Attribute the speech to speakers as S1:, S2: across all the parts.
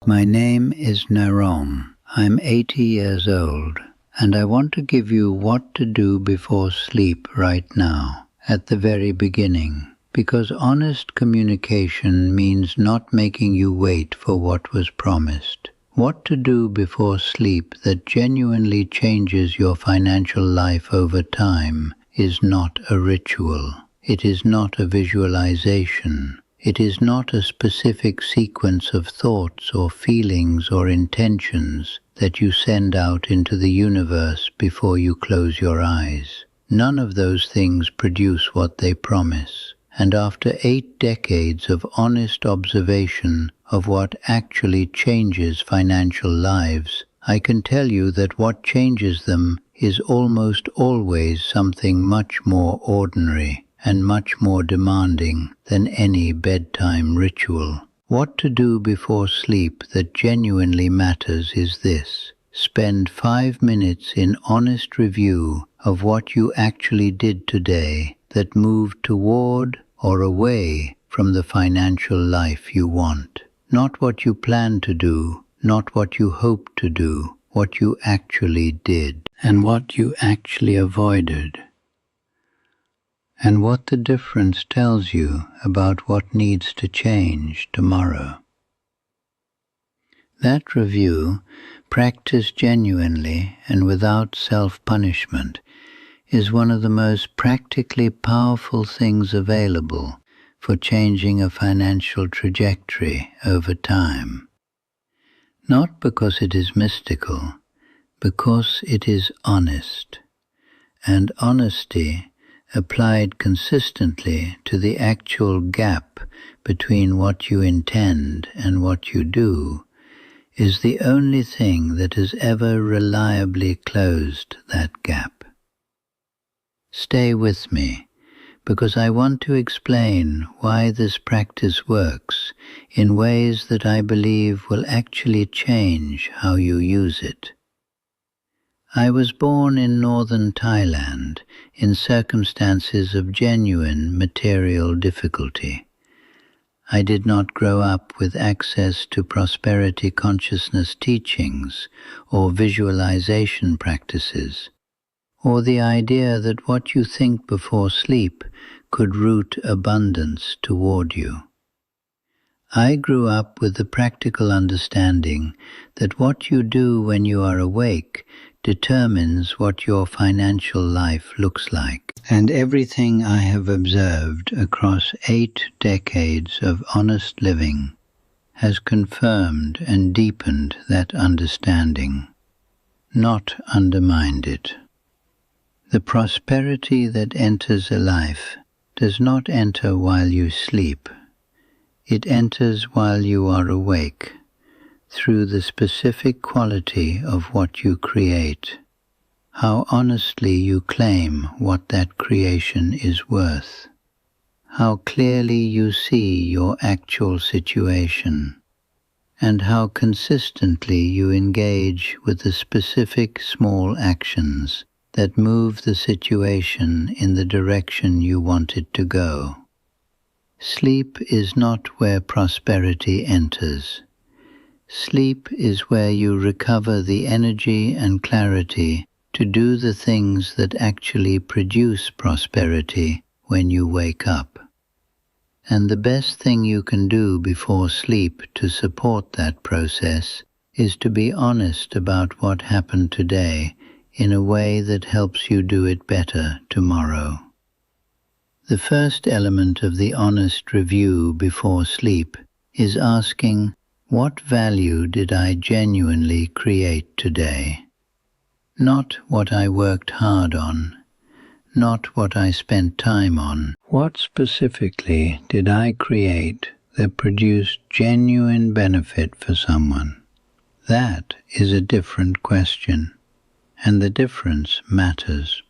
S1: My name is Narong. I'm 80 years old, and I want to give you what to do before sleep right now, at the very beginning, because honest communication means not making you wait for what was promised. What to do before sleep that genuinely changes your financial life over time is not a ritual. It is not a visualization. It is not a specific sequence of thoughts or feelings or intentions that you send out into the universe before you close your eyes. None of those things produce what they promise. And after 8 decades of honest observation of what actually changes financial lives, I can tell you that what changes them is almost always something much more ordinary and much more demanding than any bedtime ritual. What to do before sleep that genuinely matters is this. Spend 5 minutes in honest review of what you actually did today that moved toward or away from the financial life you want. Not what you plan to do, not what you hope to do, what you actually did, and what you actually avoided, and what the difference tells you about what needs to change tomorrow. That review, practiced genuinely and without self-punishment, is one of the most practically powerful things available for changing a financial trajectory over time. Not because it is mystical, because it is honest, and honesty applied consistently to the actual gap between what you intend and what you do is the only thing that has ever reliably closed that gap. Stay with me, because I want to explain why this practice works in ways that I believe will actually change how you use it. I was born in northern Thailand in circumstances of genuine material difficulty. I did not grow up with access to prosperity consciousness teachings or visualization practices, or the idea that what you think before sleep could root abundance toward you. I grew up with the practical understanding that what you do when you are awake determines what your financial life looks like. And everything I have observed across 8 decades of honest living has confirmed and deepened that understanding, not undermined it. The prosperity that enters a life does not enter while you sleep. It enters while you are awake, through the specific quality of what you create, how honestly you claim what that creation is worth, how clearly you see your actual situation, and how consistently you engage with the specific small actions that move the situation in the direction you want it to go. Sleep is not where prosperity enters. Sleep is where you recover the energy and clarity to do the things that actually produce prosperity when you wake up. And the best thing you can do before sleep to support that process is to be honest about what happened today in a way that helps you do it better tomorrow. The first element of the honest review before sleep is asking, what value did I genuinely create today? Not what I worked hard on, not what I spent time on. What specifically did I create that produced genuine benefit for someone? That is a different question, and the difference matters.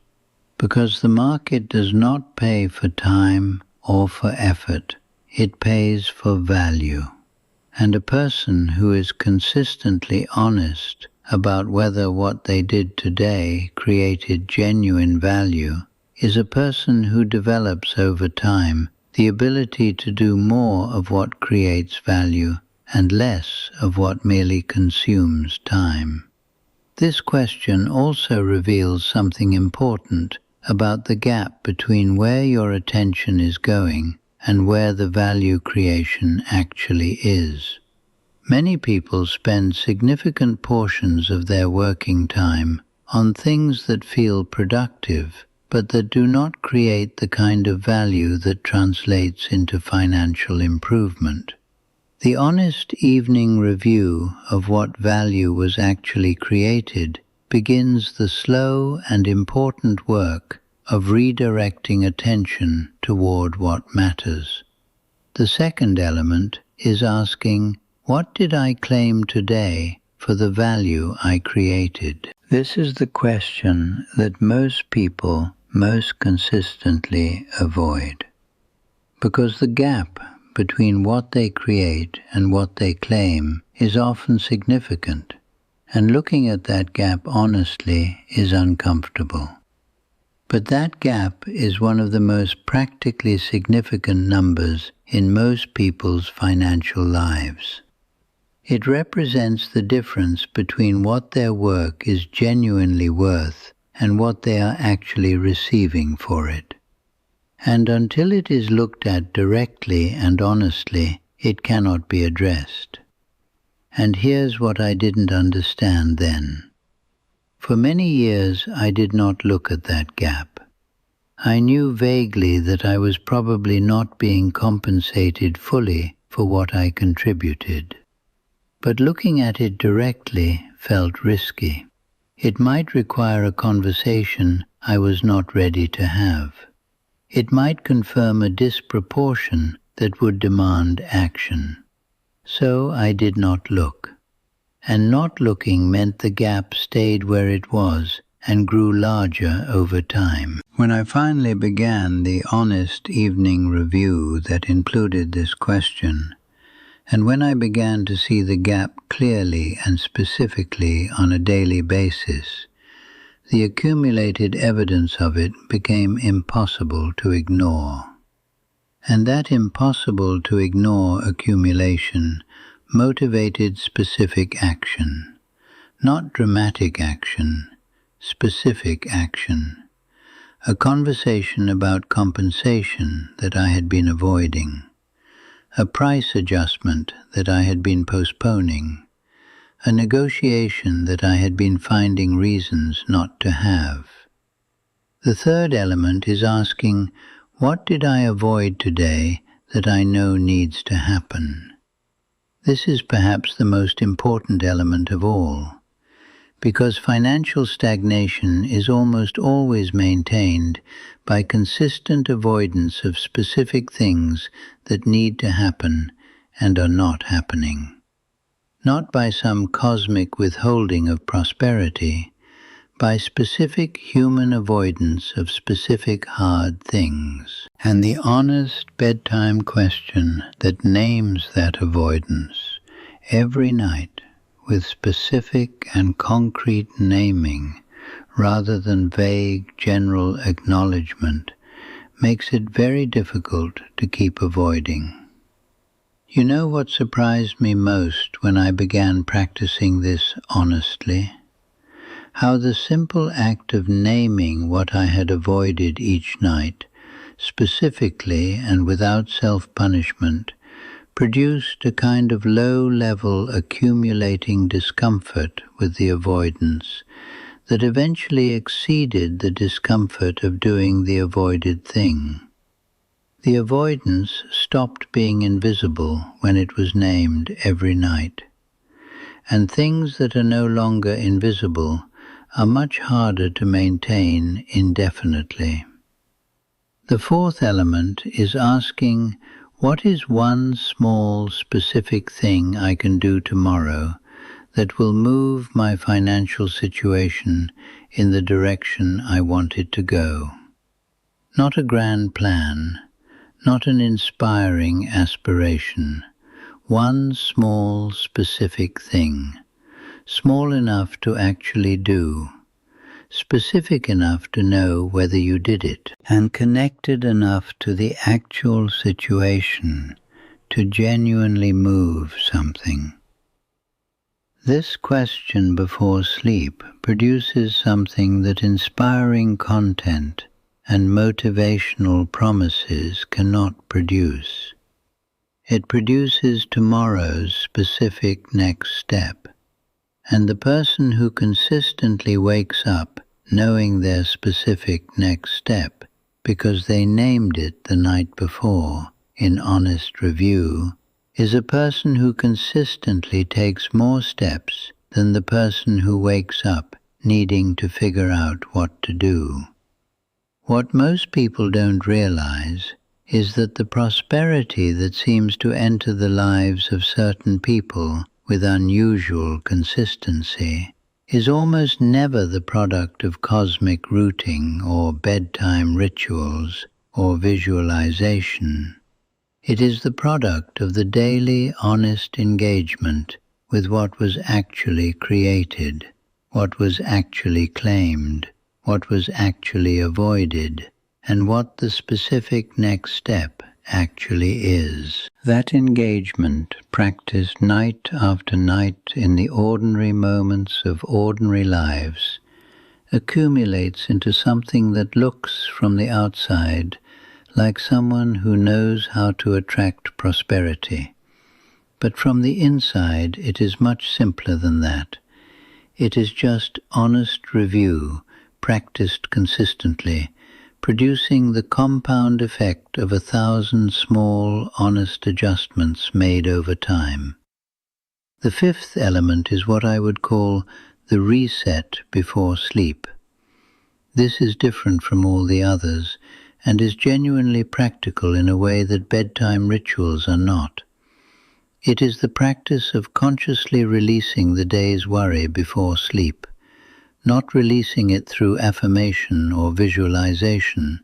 S1: Because the market does not pay for time or for effort, it pays for value. And a person who is consistently honest about whether what they did today created genuine value is a person who develops over time the ability to do more of what creates value and less of what merely consumes time. This question also reveals something important about the gap between where your attention is going and where the value creation actually is. Many people spend significant portions of their working time on things that feel productive, but that do not create the kind of value that translates into financial improvement. The honest evening review of what value was actually created begins the slow and important work of redirecting attention toward what matters. The second element is asking, what did I claim today for the value I created? This is the question that most people most consistently avoid, because the gap between what they create and what they claim is often significant, and looking at that gap honestly is uncomfortable. But that gap is one of the most practically significant numbers in most people's financial lives. It represents the difference between what their work is genuinely worth and what they are actually receiving for it. And until it is looked at directly and honestly, it cannot be addressed. And here's what I didn't understand then. For many years, I did not look at that gap. I knew vaguely that I was probably not being compensated fully for what I contributed. But looking at it directly felt risky. It might require a conversation I was not ready to have. It might confirm a disproportion that would demand action. So I did not look. And not looking meant the gap stayed where it was and grew larger over time. When I finally began the honest evening review that included this question, and when I began to see the gap clearly and specifically on a daily basis, the accumulated evidence of it became impossible to ignore. And that impossible to ignore accumulation motivated specific action. Not dramatic action, specific action. A conversation about compensation that I had been avoiding. A price adjustment that I had been postponing. A negotiation that I had been finding reasons not to have. The third element is asking, what did I avoid today that I know needs to happen? This is perhaps the most important element of all, because financial stagnation is almost always maintained by consistent avoidance of specific things that need to happen and are not happening. Not by some cosmic withholding of prosperity, by specific human avoidance of specific hard things. And the honest bedtime question that names that avoidance every night with specific and concrete naming rather than vague general acknowledgement makes it very difficult to keep avoiding. You know what surprised me most when I began practicing this honestly? How the simple act of naming what I had avoided each night, specifically and without self-punishment, produced a kind of low-level accumulating discomfort with the avoidance that eventually exceeded the discomfort of doing the avoided thing. The avoidance stopped being invisible when it was named every night, and things that are no longer invisible are much harder to maintain indefinitely. The fourth element is asking, what is one small specific thing I can do tomorrow that will move my financial situation in the direction I want it to go? Not a grand plan, not an inspiring aspiration, one small specific thing, small enough to actually do, specific enough to know whether you did it, and connected enough to the actual situation to genuinely move something? This question before sleep produces something that inspiring content and motivational promises cannot produce. It produces tomorrow's specific next step, and the person who consistently wakes up knowing their specific next step because they named it the night before in honest review is a person who consistently takes more steps than the person who wakes up needing to figure out what to do. What most people don't realize is that the prosperity that seems to enter the lives of certain people with unusual consistency is almost never the product of cosmic routing or bedtime rituals or visualization. It is the product of the daily honest engagement with what was actually created, what was actually claimed, what was actually avoided, and what the specific next step actually is. That engagement, practiced night after night in the ordinary moments of ordinary lives, accumulates into something that looks from the outside like someone who knows how to attract prosperity. But from the inside it is much simpler than that. It is just honest review, practiced consistently, producing the compound effect of 1,000 small, honest adjustments made over time. The fifth element is what I would call the reset before sleep. This is different from all the others and is genuinely practical in a way that bedtime rituals are not. It is the practice of consciously releasing the day's worry before sleep, not releasing it through affirmation or visualization,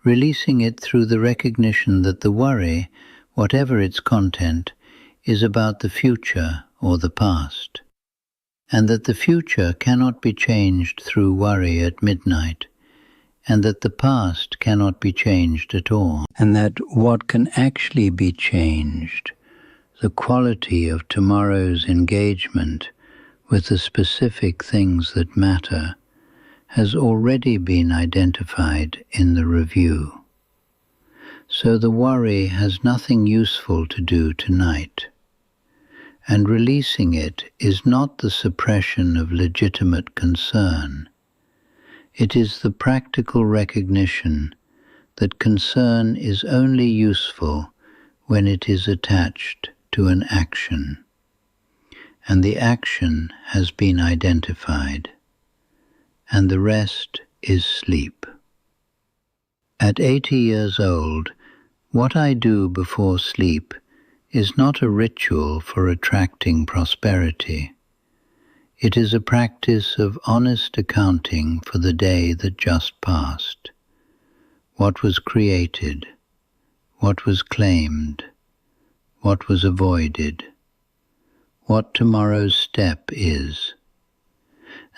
S1: releasing it through the recognition that the worry, whatever its content, is about the future or the past, and that the future cannot be changed through worry at midnight, and that the past cannot be changed at all, and that what can actually be changed, the quality of tomorrow's engagement with the specific things that matter, has already been identified in the review. So the worry has nothing useful to do tonight, and releasing it is not the suppression of legitimate concern. It is the practical recognition that concern is only useful when it is attached to an action, and the action has been identified, and the rest is sleep. At 80 years old, what I do before sleep is not a ritual for attracting prosperity. It is a practice of honest accounting for the day that just passed. What was created, what was claimed, what was avoided, what tomorrow's step is,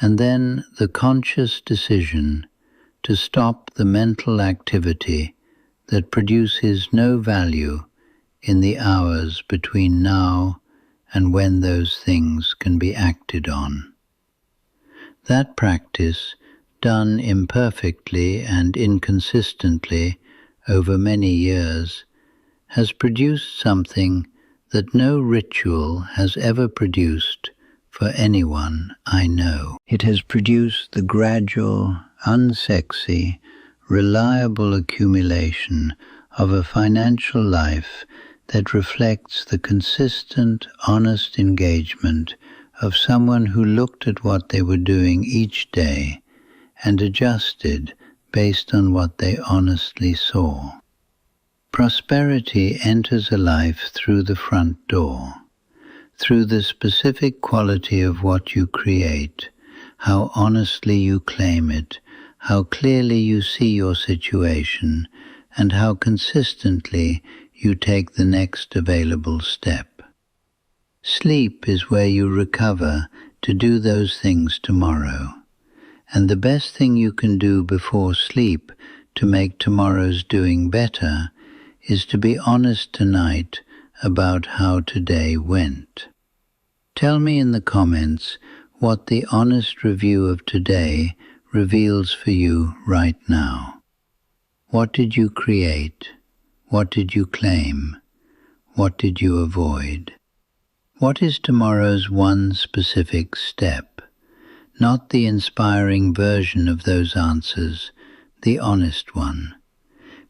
S1: and then the conscious decision to stop the mental activity that produces no value in the hours between now and when those things can be acted on. That practice, done imperfectly and inconsistently over many years, has produced something that no ritual has ever produced for anyone I know. It has produced the gradual, unsexy, reliable accumulation of a financial life that reflects the consistent, honest engagement of someone who looked at what they were doing each day and adjusted based on what they honestly saw. Prosperity enters a life through the front door, through the specific quality of what you create, how honestly you claim it, how clearly you see your situation, and how consistently you take the next available step. Sleep is where you recover to do those things tomorrow, and the best thing you can do before sleep to make tomorrow's doing better is to be honest tonight about how today went. Tell me in the comments what the honest review of today reveals for you right now. What did you create? What did you claim? What did you avoid? What is tomorrow's one specific step? Not the inspiring version of those answers, the honest one.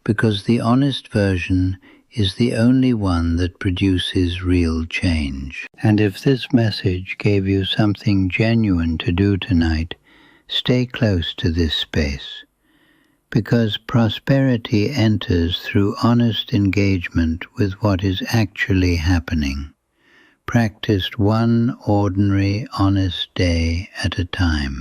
S1: Because the honest version is the only one that produces real change. And if this message gave you something genuine to do tonight, stay close to this space. Because prosperity enters through honest engagement with what is actually happening, practiced one ordinary, honest day at a time.